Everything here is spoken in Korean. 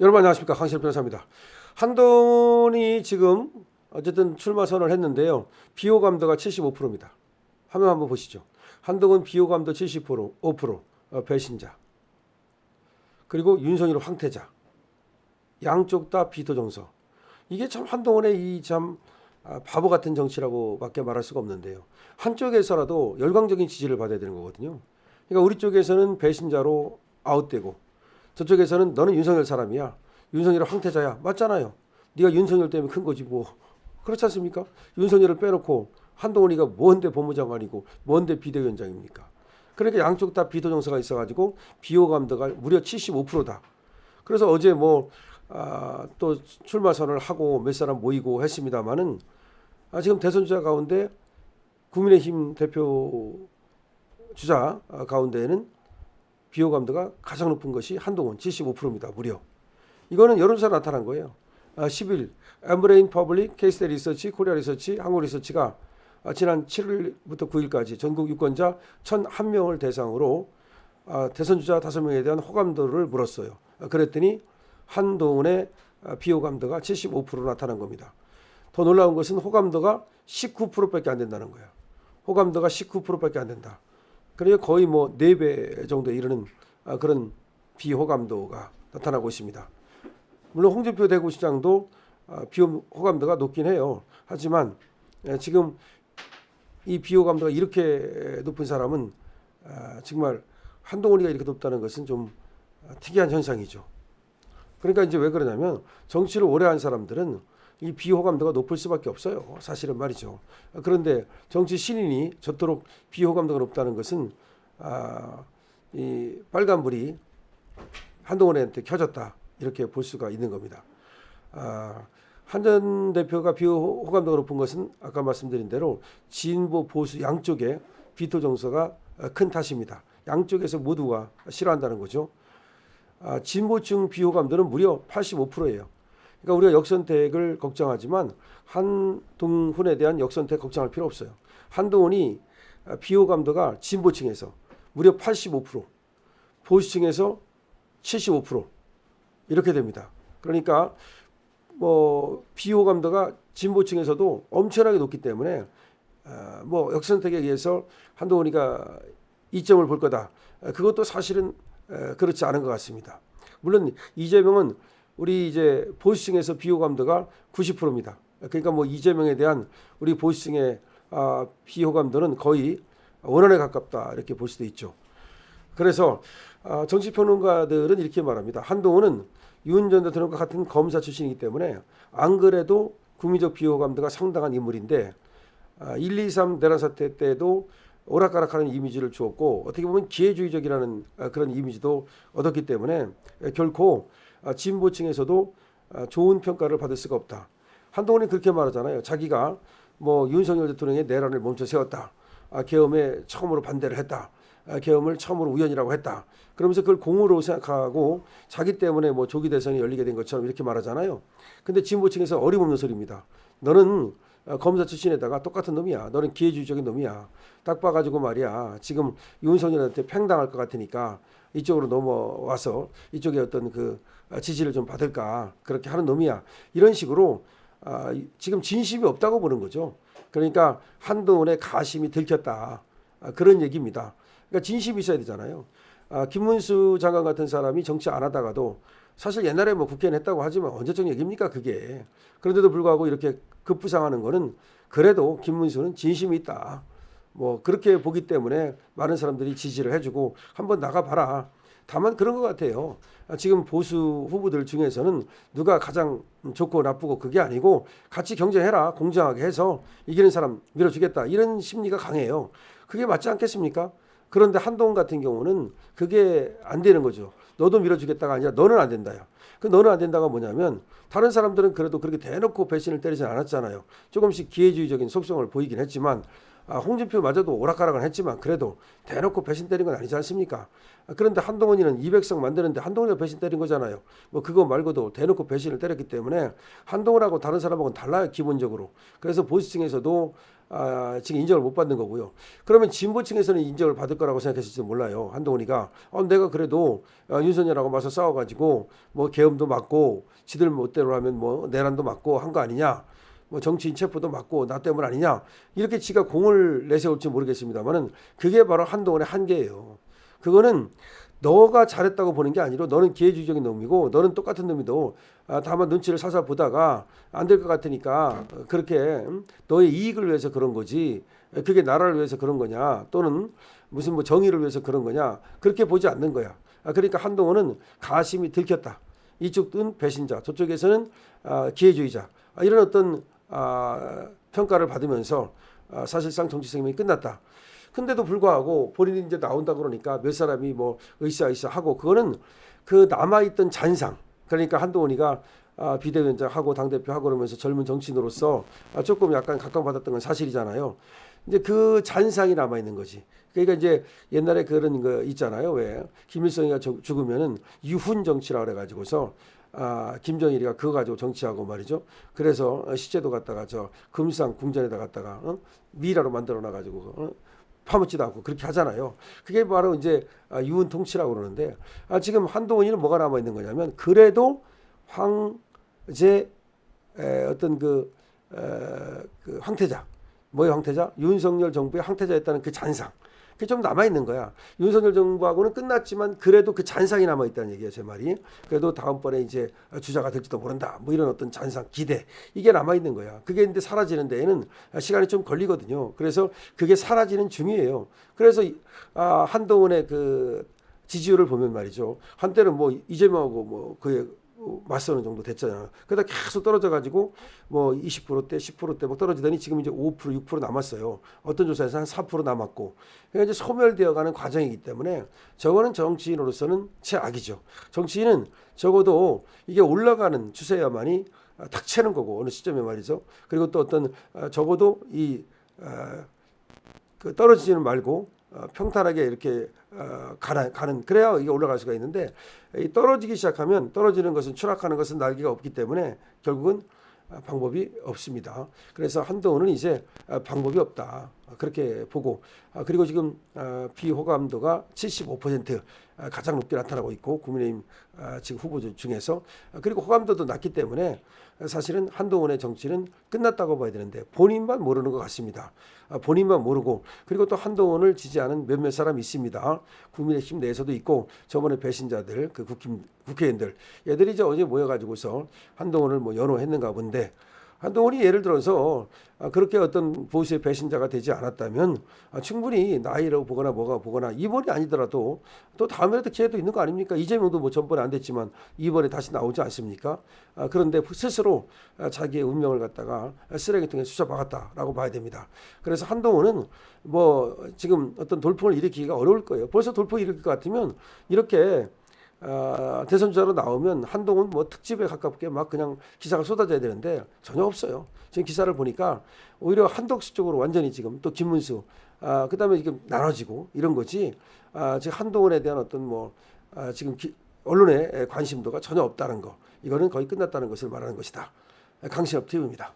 여러분 안녕하십니까, 강실 변호사입니다. 한동훈이 지금 어쨌든 출마 선언을 했는데요. 비호감도가 75%입니다. 화면 한번 보시죠. 한동훈 비호감도 70%, 5% 배신자. 그리고 윤석열 황태자. 양쪽 다 비토정서. 이게 참 한동훈의 이 참 바보 같은 정치라고밖에 말할 수가 없는데요. 한쪽에서라도 열광적인 지지를 받아야 되는 거거든요. 그러니까 우리 쪽에서는 배신자로 아웃되고 저쪽에서는 너는 윤석열 사람이야. 윤석열 황태자야. 맞잖아요. 네가 윤석열 때문에 큰 거지 뭐. 그렇지 않습니까? 윤석열을 빼놓고 한동훈이가 뭔데 법무장관이고 뭔데 비대위원장입니까? 그러니까 양쪽 다 비토정서가 있어가지고 비호감도가 무려 75%다. 그래서 어제 또 출마 선언을 하고 몇 사람 모이고 했습니다마는 지금 대선 주자 가운데 국민의힘 대표 주자 가운데에는 비호감도가 가장 높은 것이 한동훈 75%입니다. 무려. 이거는 여론조사 나타난 거예요. 10일 엠브레인 퍼블릭 케이스 리서치 코리아 리서치 한국 리서치가 지난 7일부터 9일까지 전국 유권자 1,001명을 대상으로 대선 주자 5명에 대한 호감도를 물었어요. 그랬더니 한동훈의 비호감도가 75% 나타난 겁니다. 더 놀라운 것은 호감도가 19%밖에 안 된다는 거예요. 호감도가 19%밖에 안 된다. 그러니까 거의 뭐 4배 정도에 이르는 그런 비호감도가 나타나고 있습니다. 물론 홍준표 대구시장도 비호감도가 높긴 해요. 하지만 지금 이 비호감도가 이렇게 높은 사람은 정말 한동훈이가 이렇게 높다는 것은 좀 특이한 현상이죠. 그러니까 이제 왜 그러냐면 정치를 오래 한 사람들은 이 비호감도가 높을 수밖에 없어요. 사실은 말이죠. 그런데 정치 신인이 저토록 비호감도가 높다는 것은 이 빨간불이 한동훈한테 켜졌다 이렇게 볼 수가 있는 겁니다. 한 전 대표가 비호감도가 높은 것은 아까 말씀드린 대로 진보 보수 양쪽에 비토 정서가 큰 탓입니다. 양쪽에서 모두가 싫어한다는 거죠. 진보층 비호감도는 무려 85%예요. 그러니까 우리가 역선택을 걱정하지만 한동훈에 대한 역선택 걱정할 필요 없어요. 한동훈이 비호감도가 진보층에서 무려 85%, 보수층에서 75% 이렇게 됩니다. 그러니까 뭐 비호감도가 진보층에서도 엄청나게 높기 때문에 뭐 역선택에 의해서 한동훈이가 이점을 볼 거다. 그것도 사실은 그렇지 않은 것 같습니다. 물론 이재명은 우리 이제 보수층에서 비호감도가 90%입니다. 그러니까 뭐 이재명에 대한 우리 보수층의 비호감도는 거의 원원에 가깝다 이렇게 볼 수도 있죠. 그래서 정치평론가들은 이렇게 말합니다. 한동훈은 윤 전 대통령과 같은 검사 출신이기 때문에 안 그래도 국민적 비호감도가 상당한 인물인데 1, 2, 3 내란 사태 때도 오락가락하는 이미지를 주었고 어떻게 보면 기회주의적이라는 그런 이미지도 얻었기 때문에 결코 진보층에서도 좋은 평가를 받을 수가 없다. 한동훈이 그렇게 말하잖아요. 자기가 뭐 윤석열 대통령의 내란을 멈춰 세웠다. 계엄에 처음으로 반대를 했다. 계엄을 처음으로 우연이라고 했다. 그러면서 그걸 공으로 생각하고 자기 때문에 뭐 조기 대선이 열리게 된 것처럼 이렇게 말하잖아요. 근데 진보층에서 어림없는 소리입니다. 너는 검사 출신에다가 똑같은 놈이야. 너는 기회주의적인 놈이야. 딱 봐가지고 말이야. 지금 윤석열한테 팽당할 것 같으니까 이쪽으로 넘어와서 이쪽에 어떤 그 지지를 좀 받을까 그렇게 하는 놈이야. 이런 식으로 지금 진심이 없다고 보는 거죠. 그러니까 한동훈의 가심이 들켰다. 그런 얘기입니다. 그러니까 진심이 있어야 되잖아요. 김문수 장관 같은 사람이 정치 안 하다가도 사실 옛날에 뭐 국회의원 했다고 하지만 언제적 얘기입니까 그게. 그런데도 불구하고 이렇게 급부상하는 거는 그래도 김문수는 진심이 있다. 뭐 그렇게 보기 때문에 많은 사람들이 지지를 해주고 한번 나가봐라. 다만 그런 것 같아요. 지금 보수 후보들 중에서는 누가 가장 좋고 나쁘고 그게 아니고 같이 경쟁해라. 공정하게 해서 이기는 사람 밀어주겠다. 이런 심리가 강해요. 그게 맞지 않겠습니까? 그런데 한동훈 같은 경우는 그게 안 되는 거죠. 너도 밀어주겠다가 아니라 너는 안 된다요. 그 너는 안 된다가 뭐냐면 다른 사람들은 그래도 그렇게 대놓고 배신을 때리진 않았잖아요. 조금씩 기회주의적인 속성을 보이긴 했지만 홍준표마저도 오락가락은 했지만 그래도 대놓고 배신 때린 건 아니지 않습니까? 그런데 한동훈이는 200석 만드는데 한동훈이가 배신 때린 거잖아요. 뭐 그거 말고도 대놓고 배신을 때렸기 때문에 한동훈하고 다른 사람하고는 달라요, 기본적으로. 그래서 보수층에서도 지금 인정을 못 받는 거고요. 그러면 진보층에서는 인정을 받을 거라고 생각했을지 몰라요. 한동훈이가 내가 그래도 윤석열하고 맞서 싸워가지고 뭐 계엄도 맞고 지들 멋대로 하면 뭐 내란도 맞고 한 거 아니냐. 뭐 정치인 체포도 맞고 나 때문 아니냐. 이렇게 지가 공을 내세울지 모르겠습니다만은 그게 바로 한동훈의 한계예요. 그거는 너가 잘했다고 보는 게 아니라 너는 기회주의적인 놈이고 너는 똑같은 놈이도 다만 눈치를 살살 보다가 안 될 것 같으니까 그렇게 너의 이익을 위해서 그런 거지 그게 나라를 위해서 그런 거냐 또는 무슨 뭐 정의를 위해서 그런 거냐 그렇게 보지 않는 거야. 그러니까 한동훈은 가심이 들켰다. 이쪽은 배신자 저쪽에서는 기회주의자 이런 어떤 평가를 받으면서 사실상 정치 생명이 끝났다. 근데도 불구하고 본인이 이제 나온다 그러니까 몇 사람이 뭐 으쌰으쌰 하고 그거는 그 남아있던 잔상 그러니까 한동훈이가 비대위원장 하고 당대표 하고 그러면서 젊은 정치인으로서 조금 약간 각광받았던 건 사실이잖아요. 이제 그 잔상이 남아있는 거지. 그러니까 이제 옛날에 그런 거 있잖아요. 왜 김일성이가 죽으면은 유훈 정치라 그래가지고서 김정일이가 그거 가지고 정치하고 말이죠. 그래서 시체도 갖다가 저 금상 궁전에다 갖다가 미라로 만들어 놔가지고 파묻지도 않고 그렇게 하잖아요. 그게 바로 이제 유은 통치라고 그러는데 지금 한동훈이는 뭐가 남아 있는 거냐면 그래도 황제 어떤 그 황태자 뭐의 황태자 윤석열 정부의 황태자였다는 그 잔상 그게 좀 남아 있는 거야. 윤석열 정부하고는 끝났지만 그래도 그 잔상이 남아 있다는 얘기예요, 제 말이. 그래도 다음번에 이제 주자가 될지도 모른다. 뭐 이런 어떤 잔상, 기대 이게 남아 있는 거야. 그게 근데 사라지는 데에는 시간이 좀 걸리거든요. 그래서 그게 사라지는 중이에요. 그래서 한동훈의 그 지지율을 보면 말이죠. 한때는 뭐 이재명하고 뭐 그의 맞서는 정도 됐잖아요. 그러다 계속 떨어져가지고 뭐 20%대, 10%대 막 떨어지더니 지금 이제 5%, 6% 남았어요. 어떤 조사에서 한 4% 남았고. 그러니까 이제 소멸되어가는 과정이기 때문에 저거는 정치인으로서는 최악이죠. 정치인은 적어도 이게 올라가는 추세야만이 탁 채는 거고 어느 시점에 말이죠. 그리고 또 어떤 적어도 그 떨어지지는 말고 평탄하게 이렇게 가는 그래야 이게 올라갈 수가 있는데 이 떨어지기 시작하면 떨어지는 것은 추락하는 것은 날개가 없기 때문에 결국은 방법이 없습니다. 그래서 한동훈은 이제 방법이 없다 그렇게 보고 그리고 지금 비호감도가 75% 가장 높게 나타나고 있고 국민의힘 지금 후보들 중에서 그리고 호감도도 낮기 때문에 사실은 한동훈의 정치는 끝났다고 봐야 되는데 본인만 모르는 것 같습니다. 본인만 모르고 그리고 또 한동훈을 지지하는 몇몇 사람이 있습니다. 국민의힘 내에서도 있고 저번에 배신자들 그 국회의원들 얘들이 이제 어제 모여가지고서 한동훈을 뭐 연호했는가 본데 한동훈이 예를 들어서 그렇게 어떤 보수의 배신자가 되지 않았다면 충분히 나이라고 보거나 뭐가 보거나 이번이 아니더라도 또 다음에도 기회도 있는 거 아닙니까? 이재명도 뭐 전번에 안 됐지만 이번에 다시 나오지 않습니까? 그런데 스스로 자기의 운명을 갖다가 쓰레기통에 쑤셔박았다라고 봐야 됩니다. 그래서 한동훈은 뭐 지금 어떤 돌풍을 일으키기가 어려울 거예요. 벌써 돌풍을 일으킬 것 같으면 이렇게 대선 주자로 나오면 한동훈 뭐 특집에 가깝게 막 그냥 기사가 쏟아져야 되는데 전혀 없어요. 지금 기사를 보니까 오히려 한덕수 쪽으로 완전히 지금 또 김문수 그다음에 지금 나눠지고 이런 거지. 지금 한동훈에 대한 어떤 뭐 지금 언론의 관심도가 전혀 없다는 거. 이거는 거의 끝났다는 것을 말하는 것이다. 강신업 TV입니다.